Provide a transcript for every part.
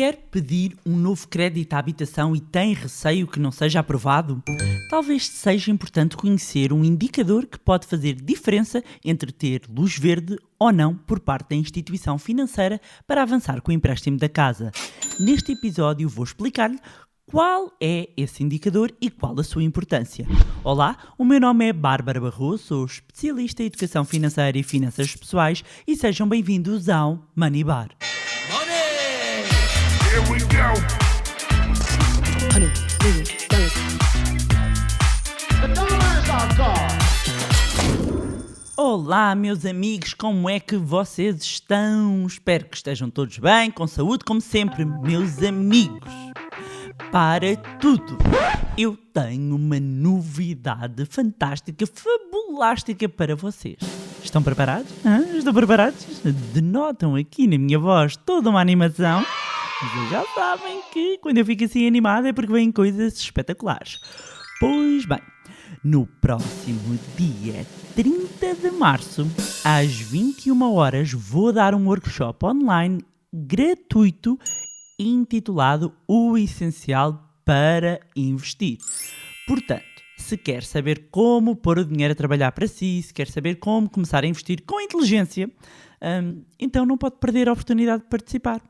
Quer pedir um novo crédito à habitação e tem receio que não seja aprovado? Talvez seja importante conhecer um indicador que pode fazer diferença entre ter luz verde ou não por parte da instituição financeira para avançar com o empréstimo da casa. Neste episódio vou explicar-lhe qual é esse indicador e qual a sua importância. Olá, o meu nome é Bárbara Barroso, sou especialista em educação financeira e finanças pessoais e sejam bem-vindos ao Money Bar. Here we go. The dollar is our god. Olá, meus amigos, como é que vocês estão? Espero que estejam todos bem, com saúde, como sempre, meus amigos. Para tudo, eu tenho uma novidade fantástica, fabulástica para vocês. Estão preparados? Estão preparados? Denotam aqui na minha voz toda uma animação. Vocês já sabem que quando eu fico assim animado é porque vêm coisas espetaculares. Pois bem, no próximo dia 30 de março, às 21 horas, vou dar um workshop online gratuito intitulado O Essencial para Investir. Portanto, se quer saber como pôr o dinheiro a trabalhar para si, se quer saber como começar a investir com inteligência, então não pode perder a oportunidade de participar.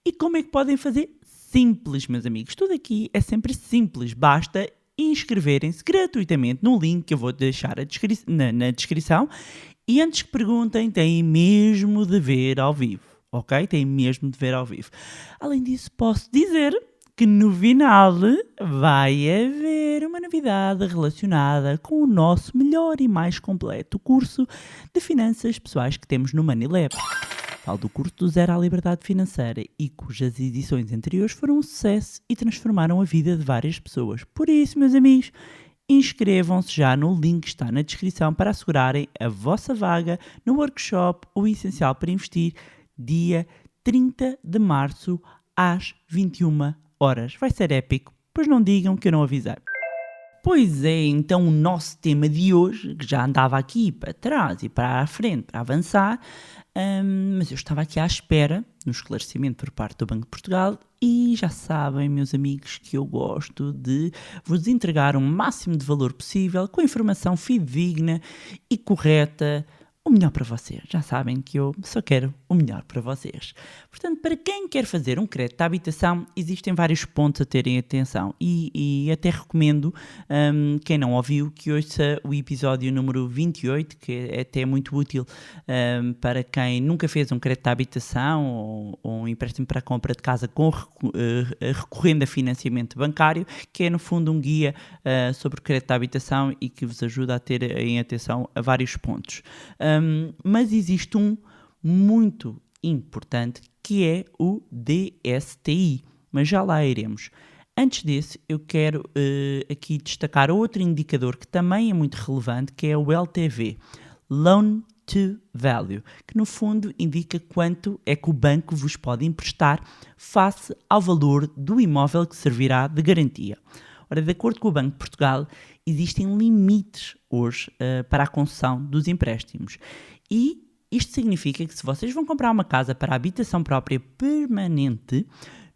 E como é que podem fazer? Simples, meus amigos. Tudo aqui é sempre simples. Basta inscreverem-se gratuitamente no link que eu vou deixar na descrição. E antes que perguntem, têm mesmo de ver ao vivo. Ok? Têm mesmo de ver ao vivo. Além disso, posso dizer que no final vai haver uma novidade relacionada com o nosso melhor e mais completo curso de finanças pessoais que temos no Money Lab. Falo do curso do Zero à Liberdade Financeira e cujas edições anteriores foram um sucesso e transformaram a vida de várias pessoas. Por isso, meus amigos, inscrevam-se já no link que está na descrição para assegurarem a vossa vaga no workshop O Essencial para Investir, dia 30 de março às 21 horas. Vai ser épico, pois não digam que eu não avisei. Pois é, então o nosso tema de hoje, que já andava aqui para trás e para a frente, para avançar, mas eu estava aqui à espera no esclarecimento por parte do Banco de Portugal e já sabem, meus amigos, que eu gosto de vos entregar o máximo de valor possível, com informação fidedigna e correta, o melhor para vocês. Já sabem que eu só quero o melhor para vocês. Portanto, para quem quer fazer um crédito de habitação, existem vários pontos a terem atenção e até recomendo, quem não ouviu, que ouça o episódio número 28, que é até muito útil para quem nunca fez um crédito de habitação ou um empréstimo para a compra de casa recorrendo a financiamento bancário, que é no fundo um guia sobre crédito de habitação e que vos ajuda a ter em atenção a vários pontos. Mas existe um muito importante que é o DSTI, mas já lá iremos. Antes desse, eu quero aqui destacar outro indicador que também é muito relevante, que é o LTV, Loan to Value, que no fundo indica quanto é que o banco vos pode emprestar face ao valor do imóvel que servirá de garantia. Ora, de acordo com o Banco de Portugal, existem limites hoje para a concessão dos empréstimos. E isto significa que se vocês vão comprar uma casa para habitação própria permanente,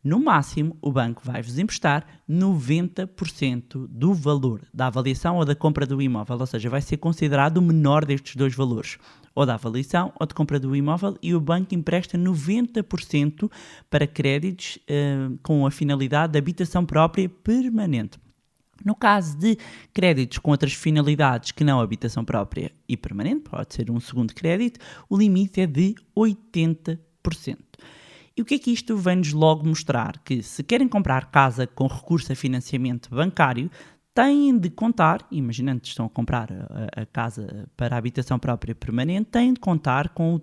no máximo o banco vai-vos emprestar 90% do valor da avaliação ou da compra do imóvel, ou seja, vai ser considerado o menor destes dois valores, ou da avaliação ou de compra do imóvel, e o banco empresta 90% para créditos com a finalidade de habitação própria permanente. No caso de créditos com outras finalidades que não habitação própria e permanente, pode ser um segundo crédito, o limite é de 80%. E o que é que isto vem-nos logo mostrar? Que se querem comprar casa com recurso a financiamento bancário, têm de contar, imaginando que estão a comprar a casa para a habitação própria permanente, têm de contar com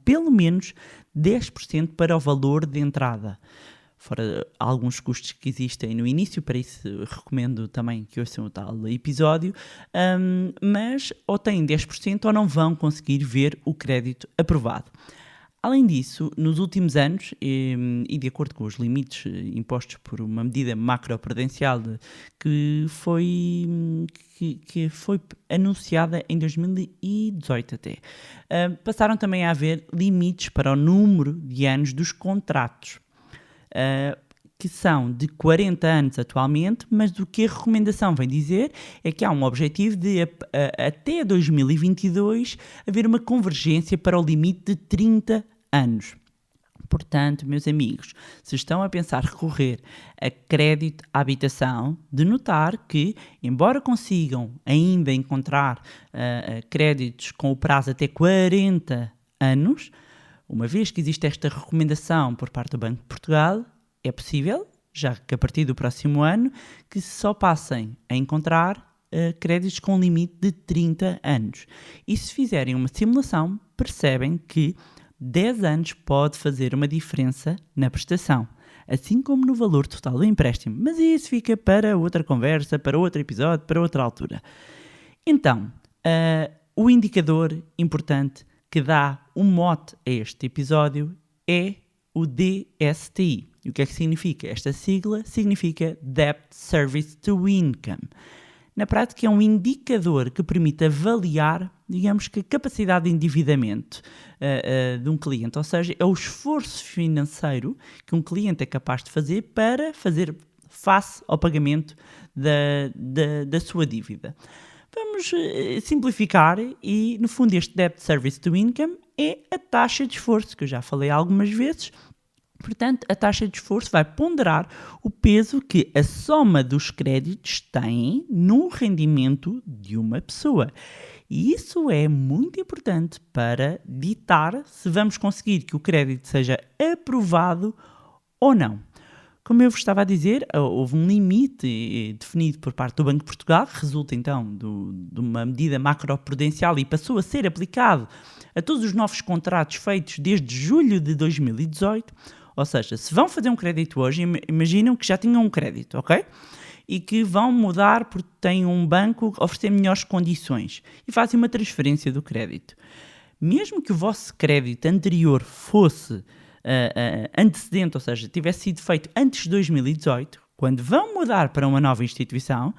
pelo menos 10% para o valor de entrada. Fora alguns custos que existem no início, para isso recomendo também que ouçam o tal episódio, mas ou têm 10% ou não vão conseguir ver o crédito aprovado. Além disso, nos últimos anos, e de acordo com os limites impostos por uma medida macroprudencial que foi anunciada em 2018 até, passaram também a haver limites para o número de anos dos contratos. que são de 40 anos atualmente, mas do que a recomendação vem dizer é que há um objetivo de até 2022 haver uma convergência para o limite de 30 anos. Portanto, meus amigos, se estão a pensar recorrer a crédito à habitação, de notar que, embora consigam ainda encontrar créditos com o prazo até 40 anos, uma vez que existe esta recomendação por parte do Banco de Portugal, é possível, já que a partir do próximo ano, que só passem a encontrar créditos com limite de 30 anos. E se fizerem uma simulação, percebem que 10 anos pode fazer uma diferença na prestação, assim como no valor total do empréstimo. Mas isso fica para outra conversa, para outro episódio, para outra altura. Então, o indicador importante que dá um mote a este episódio é o DSTI. E o que é que significa? Esta sigla significa Debt Service to Income. Na prática, é um indicador que permite avaliar, digamos que a capacidade de endividamento de um cliente, ou seja, é o esforço financeiro que um cliente é capaz de fazer para fazer face ao pagamento da sua dívida. Vamos simplificar e, no fundo, este Debt Service to Income é a taxa de esforço, que eu já falei algumas vezes. Portanto, a taxa de esforço vai ponderar o peso que a soma dos créditos tem no rendimento de uma pessoa. E isso é muito importante para ditar se vamos conseguir que o crédito seja aprovado ou não. Como eu vos estava a dizer, houve um limite definido por parte do Banco de Portugal, que resulta então de uma medida macroprudencial e passou a ser aplicado a todos os novos contratos feitos desde julho de 2018. Ou seja, se vão fazer um crédito hoje, imaginam que já tinham um crédito, ok? E que vão mudar porque têm um banco a oferecer melhores condições e fazem uma transferência do crédito. Mesmo que o vosso crédito anterior fosse antecedente, ou seja, tivesse sido feito antes de 2018, quando vão mudar para uma nova instituição,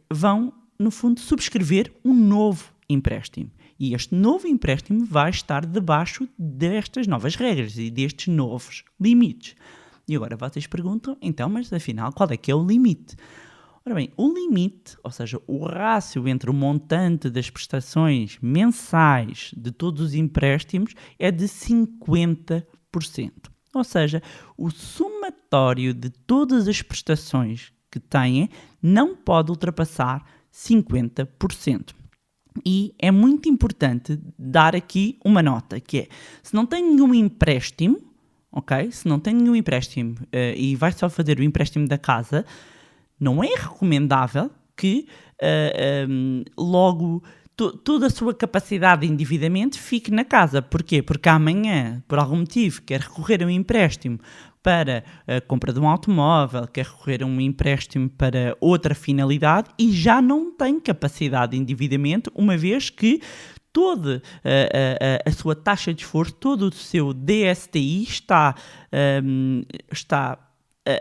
vão, no fundo, subscrever um novo empréstimo. E este novo empréstimo vai estar debaixo destas novas regras e destes novos limites. E agora vocês perguntam, então, mas afinal, qual é que é o limite? Ora bem, o limite, ou seja, o rácio entre o montante das prestações mensais de todos os empréstimos é de 50%. Ou seja, o somatório de todas as prestações que têm não pode ultrapassar 50%. E é muito importante dar aqui uma nota, que é, se não tem nenhum empréstimo, ok? Se não tem nenhum empréstimo e vai só fazer o empréstimo da casa, não é recomendável que logo toda a sua capacidade de endividamento fique na casa. Porquê? Porque amanhã, por algum motivo, quer recorrer a um empréstimo para a compra de um automóvel, quer recorrer a um empréstimo para outra finalidade e já não tem capacidade de endividamento, uma vez que toda a sua taxa de esforço, todo o seu DSTI está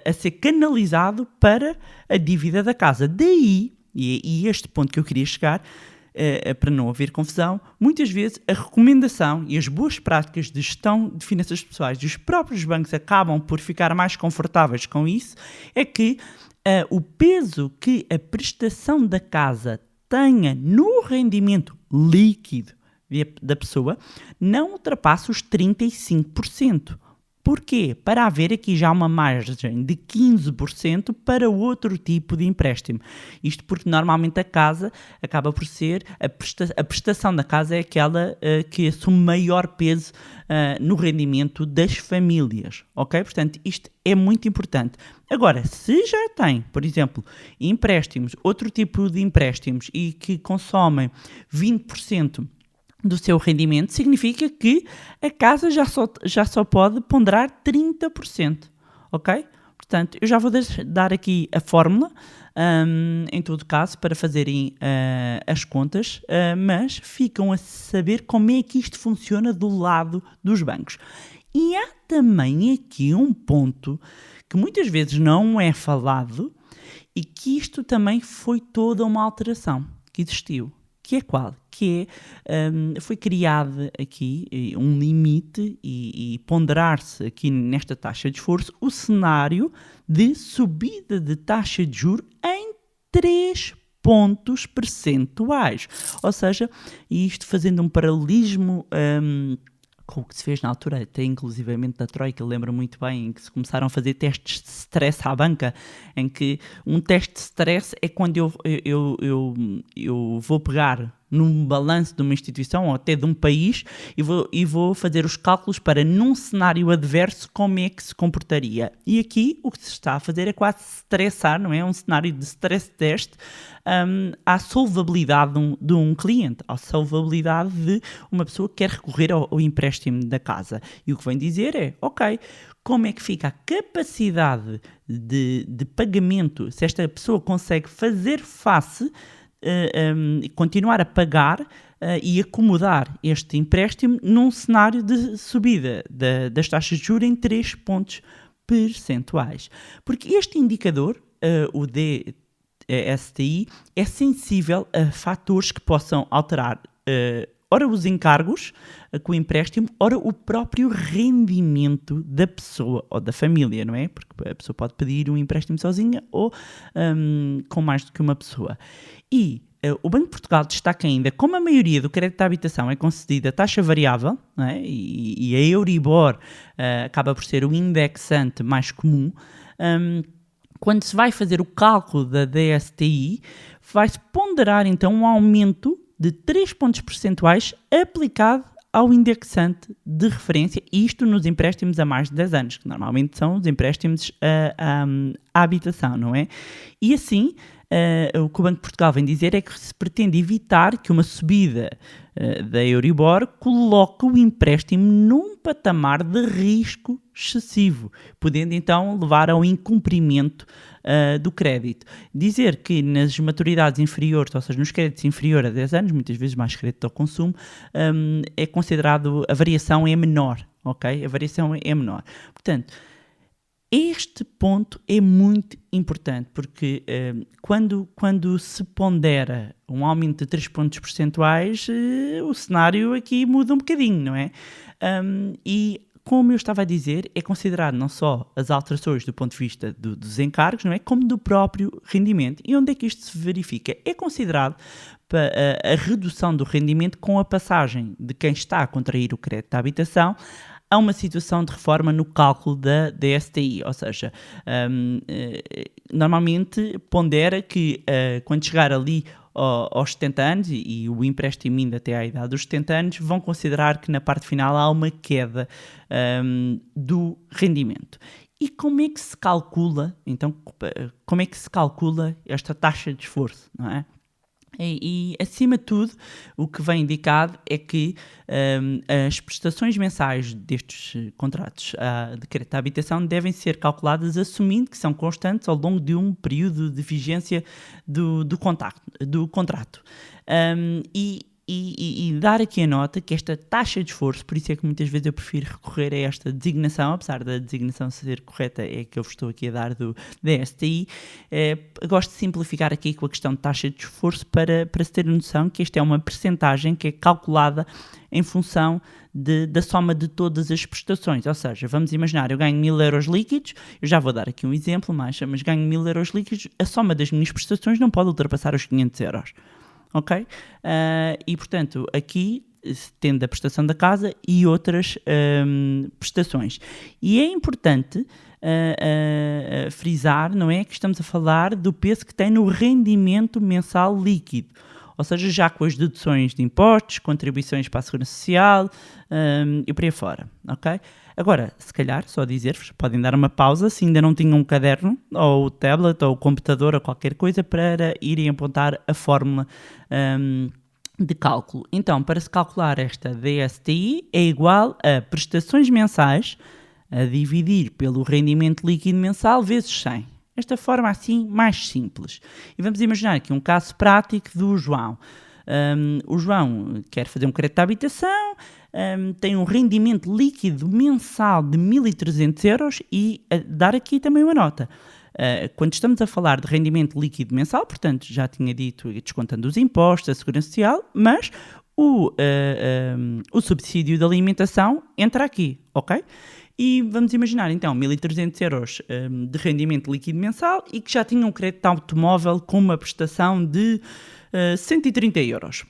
a ser canalizado para a dívida da casa. Daí, e este ponto que eu queria chegar, para não haver confusão, muitas vezes a recomendação e as boas práticas de gestão de finanças pessoais dos próprios bancos acabam por ficar mais confortáveis com isso, é que o peso que a prestação da casa tenha no rendimento líquido da pessoa não ultrapassa os 35%. Porquê? Para haver aqui já uma margem de 15% para outro tipo de empréstimo. Isto porque normalmente a casa acaba por ser, a prestação da casa é aquela que assume maior peso no rendimento das famílias, ok? Portanto, isto é muito importante. Agora, se já tem, por exemplo, empréstimos, outro tipo de empréstimos e que consomem 20% do seu rendimento, significa que a casa já só pode ponderar 30%, ok? Portanto, eu já vou dar aqui a fórmula, em todo caso, para fazerem as contas, mas ficam a saber como é que isto funciona do lado dos bancos. E há também aqui um ponto que muitas vezes não é falado e que isto também foi toda uma alteração que existiu, que é qual? Que foi criado aqui um limite e ponderar-se aqui nesta taxa de esforço o cenário de subida de taxa de juros em 3 pontos percentuais. Ou seja, isto fazendo um paralelismo com o que se fez na altura, até inclusivamente da Troika, lembro muito bem, em que se começaram a fazer testes de stress à banca, em que um teste de stress é quando eu vou pegar num balanço de uma instituição ou até de um país e vou fazer os cálculos para, num cenário adverso, como é que se comportaria. E aqui o que se está a fazer é quase stressar, não é? Um cenário de stress test à solvabilidade de um cliente, à solvabilidade de uma pessoa que quer recorrer ao empréstimo da casa. E o que vem dizer é, ok, como é que fica a capacidade de pagamento, se esta pessoa consegue fazer face, continuar a pagar e acomodar este empréstimo num cenário de subida das taxas de juros em 3 pontos percentuais. Porque este indicador, o DSTI, é sensível a fatores que possam alterar ora os encargos com o empréstimo, ora o próprio rendimento da pessoa ou da família, não é? Porque a pessoa pode pedir um empréstimo sozinha ou com mais do que uma pessoa. E o Banco de Portugal destaca ainda, como a maioria do crédito à habitação é concedida a taxa variável, não é? E a Euribor acaba por ser o indexante mais comum, quando se vai fazer o cálculo da DSTI, vai-se ponderar então um aumento de 3 pontos percentuais aplicado ao indexante de referência, isto nos empréstimos a mais de 10 anos, que normalmente são os empréstimos à habitação, não é? E assim, o que o Banco de Portugal vem dizer é que se pretende evitar que uma subida da Euribor coloque o empréstimo num patamar de risco excessivo, podendo então levar ao incumprimento do crédito. Dizer que nas maturidades inferiores, ou seja, nos créditos inferiores a 10 anos, muitas vezes mais crédito ao consumo, é considerado, a variação é menor, ok? A variação é menor. Portanto, este ponto é muito importante, porque quando se pondera um aumento de 3 pontos percentuais, o cenário aqui muda um bocadinho, não é? E como eu estava a dizer, é considerado não só as alterações do ponto de vista dos encargos, não é? Como do próprio rendimento. E onde é que isto se verifica? É considerado a redução do rendimento com a passagem de quem está a contrair o crédito à habitação a uma situação de reforma no cálculo da DSTI, ou seja, normalmente pondera que quando chegar ali aos 70 anos e o empréstimo ainda até à idade dos 70 anos, vão considerar que na parte final há uma queda do rendimento. E como é que se calcula, então, como é que se calcula esta taxa de esforço, não é? E, acima de tudo, o que vem indicado é que as prestações mensais destes contratos de crédito à habitação devem ser calculadas assumindo que são constantes ao longo de um período de vigência do contrato. E dar aqui a nota que esta taxa de esforço, por isso é que muitas vezes eu prefiro recorrer a esta designação, apesar da designação ser correta, é que eu vos estou aqui a dar do DSTI, gosto de simplificar aqui com a questão de taxa de esforço para se ter noção que esta é uma percentagem que é calculada em função da soma de todas as prestações. Ou seja, vamos imaginar, eu ganho 1.000 euros líquidos, eu já vou dar aqui um exemplo, mas ganho 1.000 euros líquidos, a soma das minhas prestações não pode ultrapassar os 500 euros. Ok? E, portanto, aqui tendo a prestação da casa e outras prestações. E é importante frisar, não é, que estamos a falar do peso que tem no rendimento mensal líquido. Ou seja, já com as deduções de impostos, contribuições para a Segurança Social e por aí fora. Ok? Agora, se calhar, só dizer-vos, podem dar uma pausa se ainda não tinham um caderno, ou o tablet, ou o computador, ou qualquer coisa, para irem apontar a fórmula de cálculo. Então, para se calcular esta DSTI, é igual a prestações mensais a dividir pelo rendimento líquido mensal vezes 100. Esta forma assim mais simples. E vamos imaginar aqui um caso prático do João. O João quer fazer um crédito de habitação, tem um rendimento líquido mensal de 1.300 euros e dar aqui também uma nota. Quando estamos a falar de rendimento líquido mensal, portanto, já tinha dito, descontando os impostos, a segurança social, mas o subsídio de alimentação entra aqui, ok? E vamos imaginar, então, 1.300 euros de rendimento líquido mensal e que já tinha um crédito automóvel com uma prestação de 130 euros.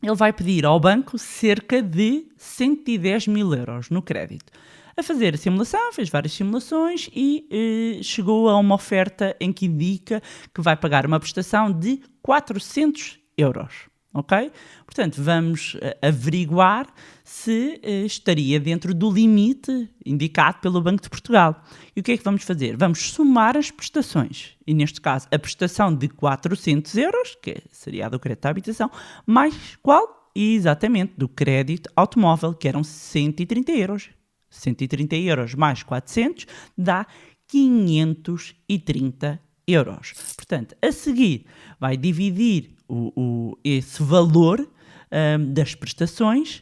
Ele vai pedir ao banco cerca de 110 mil euros no crédito. A fazer a simulação, fez várias simulações e chegou a uma oferta em que indica que vai pagar uma prestação de 400 euros. Ok? Portanto, vamos averiguar se estaria dentro do limite indicado pelo Banco de Portugal. E o que é que vamos fazer? Vamos somar as prestações. E neste caso, a prestação de 400 euros, que seria a do crédito à habitação, mais qual? Exatamente, do crédito automóvel, que eram 130 euros. 130 euros mais 400 dá 530 euros. Portanto, a seguir, vai dividir esse valor das prestações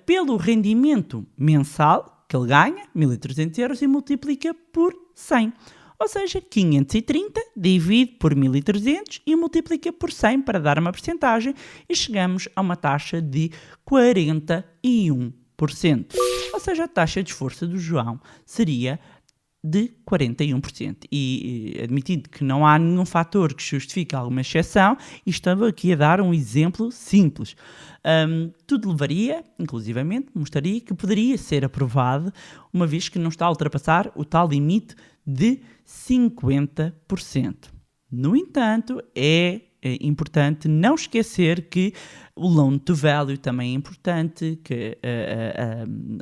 pelo rendimento mensal que ele ganha, 1.300 euros, e multiplica por 100. Ou seja, 530 divide por 1.300 e multiplica por 100 para dar uma percentagem e chegamos a uma taxa de 41%. Ou seja, a taxa de esforço do João seria de 41%. E admitindo que não há nenhum fator que justifique alguma exceção, estava aqui a dar um exemplo simples. Tudo levaria, inclusivamente, mostraria que poderia ser aprovado, uma vez que não está a ultrapassar o tal limite de 50%. No entanto, é importante não esquecer que o loan to value também é importante,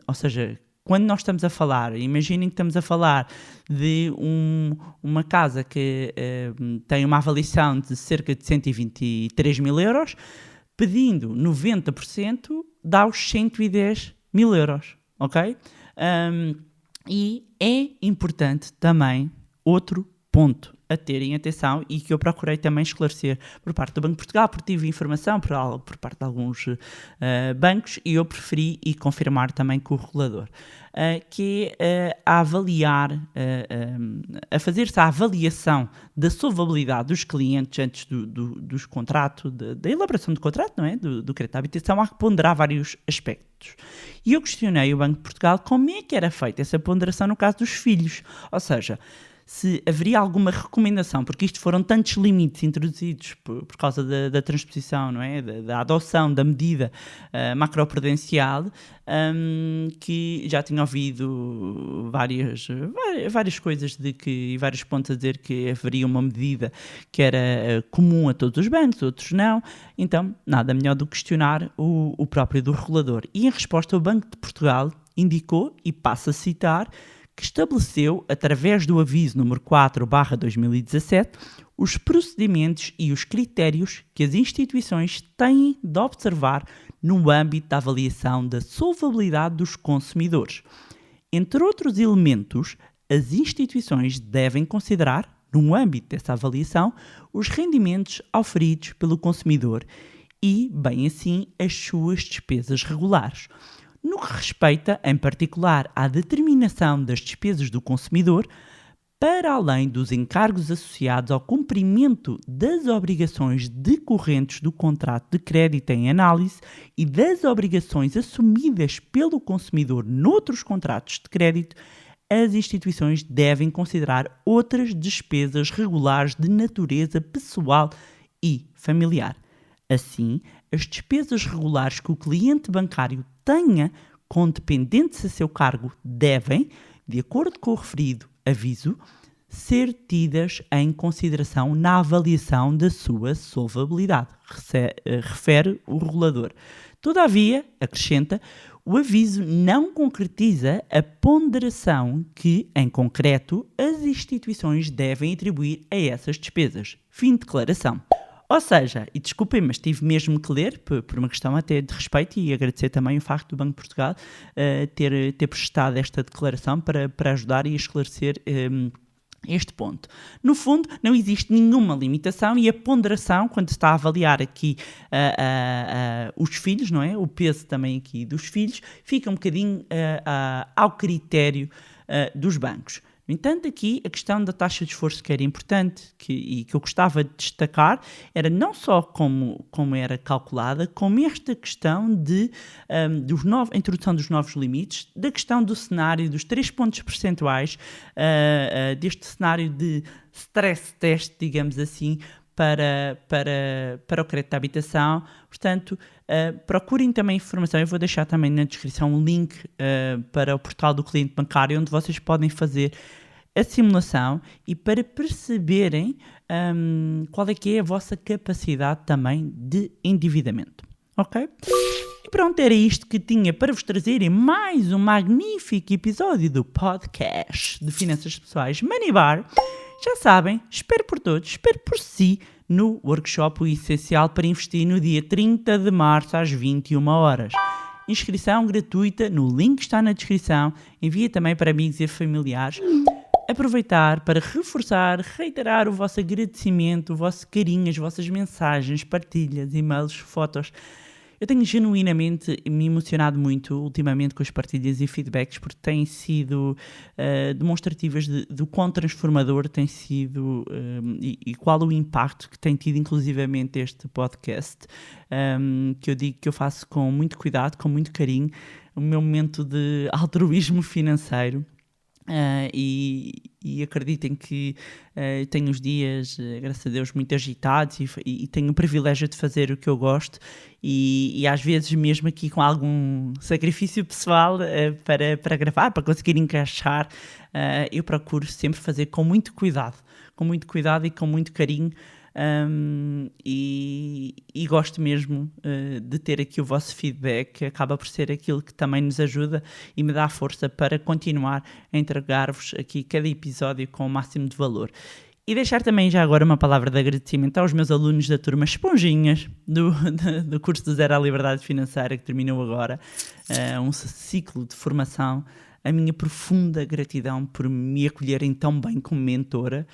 ou seja, quando nós estamos a falar, imaginem que estamos a falar de uma casa que tem uma avaliação de cerca de 123 mil euros, pedindo 90% dá os 110 mil euros, ok? E é importante também outro ponto a terem atenção e que eu procurei também esclarecer por parte do Banco de Portugal, porque tive informação por parte de alguns bancos e eu preferi e confirmar também com o regulador, que é a avaliar, a fazer-se a avaliação da solvabilidade dos clientes antes dos contratos, da elaboração do contrato, não é? Do crédito à habitação, há que ponderar vários aspectos. E eu questionei o Banco de Portugal como é que era feita essa ponderação no caso dos filhos, ou seja, se haveria alguma recomendação, porque isto foram tantos limites introduzidos por causa da transposição, não é? Da adoção da medida macroprudencial, que já tinha ouvido várias coisas e vários pontos a dizer que haveria uma medida que era comum a todos os bancos, outros não. Então, nada melhor do que questionar o próprio do regulador. E em resposta, o Banco de Portugal indicou, e passo a citar, que estabeleceu, através do aviso número 4/2017, os procedimentos e os critérios que as instituições têm de observar no âmbito da avaliação da solvabilidade dos consumidores. Entre outros elementos, as instituições devem considerar, no âmbito dessa avaliação, os rendimentos oferidos pelo consumidor e, bem assim, as suas despesas regulares. No que respeita, em particular, à determinação das despesas do consumidor, para além dos encargos associados ao cumprimento das obrigações decorrentes do contrato de crédito em análise e das obrigações assumidas pelo consumidor noutros contratos de crédito, as instituições devem considerar outras despesas regulares de natureza pessoal e familiar. Assim, as despesas regulares que o cliente bancário tenha com dependentes a seu cargo devem, de acordo com o referido aviso, ser tidas em consideração na avaliação da sua solvabilidade, refere o regulador. Todavia, acrescenta, o aviso não concretiza a ponderação que, em concreto, as instituições devem atribuir a essas despesas. Fim de declaração. Ou seja, e desculpem, mas tive mesmo que ler, por uma questão até de respeito, e agradecer também o facto do Banco de Portugal ter prestado esta declaração para ajudar e esclarecer este ponto. No fundo, não existe nenhuma limitação e a ponderação, quando se está a avaliar aqui os filhos, não é? O peso também aqui dos filhos, fica um bocadinho ao critério dos bancos. No No entanto, aqui a questão da taxa de esforço que era importante e que eu gostava de destacar era não só como era calculada, como esta questão de a introdução dos novos limites, da questão do cenário dos 3 pontos percentuais, deste cenário de stress test, digamos assim, para o crédito de habitação. Portanto, procurem também informação. Eu vou deixar também na descrição um link para o portal do cliente bancário, onde vocês podem fazer a simulação e para perceberem qual é que é a vossa capacidade também de endividamento. Ok? E pronto, era isto que tinha para vos trazer em mais um magnífico episódio do podcast de Finanças Pessoais Money Bar. Já sabem, espero por todos, espero por si no workshop O Essencial para Investir no dia 30 de março às 21 horas. Inscrição gratuita no link que está na descrição. Envia também para amigos e familiares. Aproveitar para reforçar, reiterar o vosso agradecimento, o vosso carinho, as vossas mensagens, partilhas, e-mails, fotos. Eu tenho genuinamente me emocionado muito ultimamente com as partilhas e feedbacks, porque têm sido demonstrativas do quão transformador tem sido e qual o impacto que tem tido inclusivamente este podcast, que eu digo que eu faço com muito cuidado, com muito carinho, o meu momento de altruísmo financeiro. E acreditem que tenho os dias, graças a Deus, muito agitados e tenho o privilégio de fazer o que eu gosto e às vezes mesmo aqui com algum sacrifício pessoal para gravar, para conseguir encaixar, eu procuro sempre fazer com muito cuidado e com muito carinho. E gosto mesmo de ter aqui o vosso feedback, que acaba por ser aquilo que também nos ajuda e me dá força para continuar a entregar-vos aqui cada episódio com o máximo de valor. E deixar também já agora uma palavra de agradecimento aos meus alunos da turma Esponjinhas do curso do Zero à Liberdade Financeira, que terminou agora, um ciclo de formação. A minha profunda gratidão por me acolherem tão bem como mentora,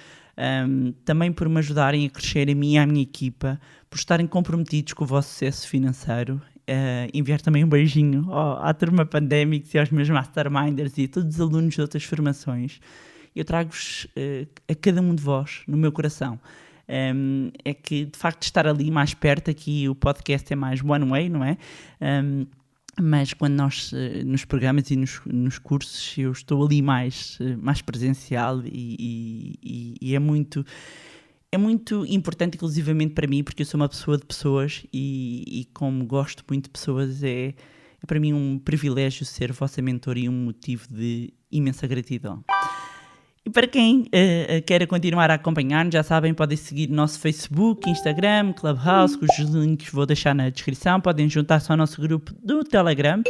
também por me ajudarem a crescer a mim e a minha equipa, por estarem comprometidos com o vosso sucesso financeiro. Enviar também um beijinho à turma Pandemics e aos meus Masterminders e a todos os alunos de outras formações. Eu trago-vos a cada um de vós no meu coração. É que, de facto, estar ali mais perto, aqui o podcast é mais one way, não é? Mas quando nós, nos programas e nos cursos, eu estou ali mais presencial e é muito importante, inclusivamente para mim, porque eu sou uma pessoa de pessoas e como gosto muito de pessoas, é para mim um privilégio ser vossa mentora e um motivo de imensa gratidão. E para quem queira continuar a acompanhar-nos, já sabem, podem seguir o nosso Facebook, Instagram, Clubhouse, cujos links vou deixar na descrição. Podem juntar-se ao nosso grupo do Telegram,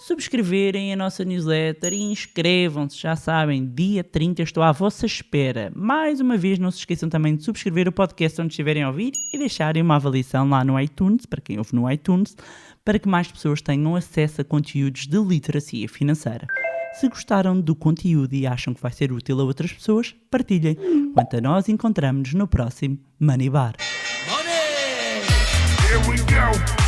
subscreverem a nossa newsletter e inscrevam-se. Já sabem, dia 30 estou à vossa espera. Mais uma vez, não se esqueçam também de subscrever o podcast onde estiverem a ouvir e deixarem uma avaliação lá no iTunes, para quem ouve no iTunes, para que mais pessoas tenham acesso a conteúdos de literacia financeira. Se gostaram do conteúdo e acham que vai ser útil a outras pessoas, partilhem. Quanto a nós, encontramos-nos no próximo Money Bar. Money! Here we go!